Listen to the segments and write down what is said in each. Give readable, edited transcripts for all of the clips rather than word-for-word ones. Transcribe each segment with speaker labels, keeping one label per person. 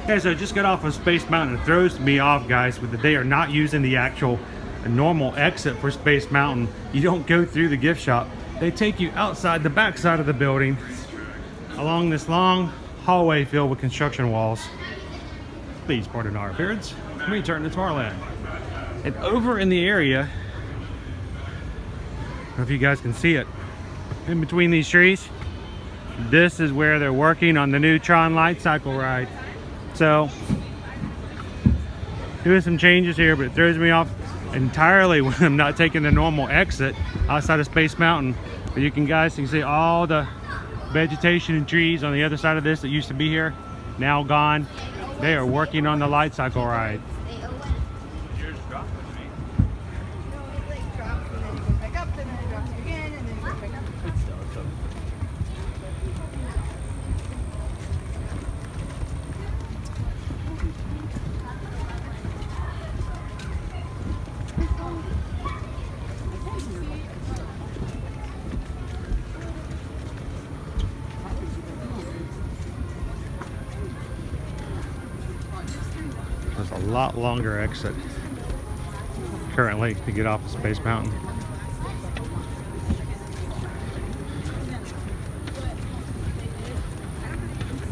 Speaker 1: Okay, so I just got off of Space Mountain. It throws me off, guys, with that they are not using the actual normal exit for Space Mountain. You don't go through the gift shop. They take you outside the back side of the building along this long hallway filled with construction walls. Please pardon our appearance. We turn to Tomorrowland. And over in the area, I don't know if you guys can see it, in between these trees, this is where they're working on the new Tron light cycle ride. So, doing some changes here, but it throws me off entirely when I'm not taking the normal exit outside of Space Mountain. But you can see all the vegetation and trees on the other side of this that used to be here, now gone. They are working on the light cycle ride. There's a lot longer exit currently to get off of Space Mountain.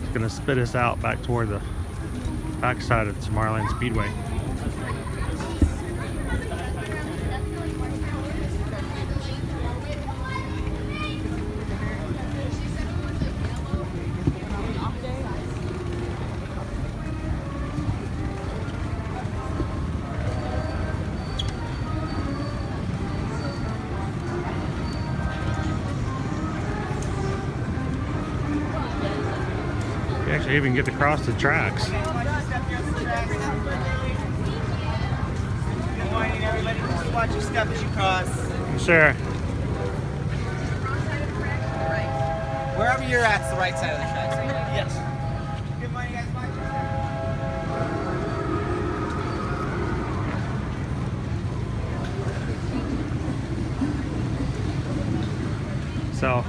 Speaker 1: It's gonna spit us out back toward the backside of Tomorrowland Speedway. You actually even get to cross the tracks.
Speaker 2: Good morning, everybody. Just watch your step as you cross.
Speaker 1: Sure.
Speaker 2: Wherever you're at, it's the right side of the tracks. Yes. Good morning, guys. Watch your step.
Speaker 1: So,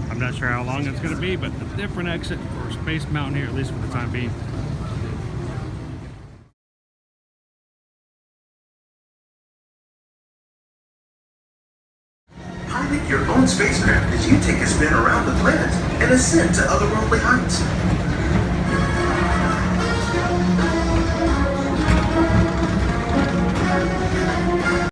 Speaker 1: I'm not sure how long it's going to be, but a different exit for Space Mountain here, at least for the time being.
Speaker 3: Pilot your own spacecraft as you take a spin around the planet and ascend to otherworldly heights.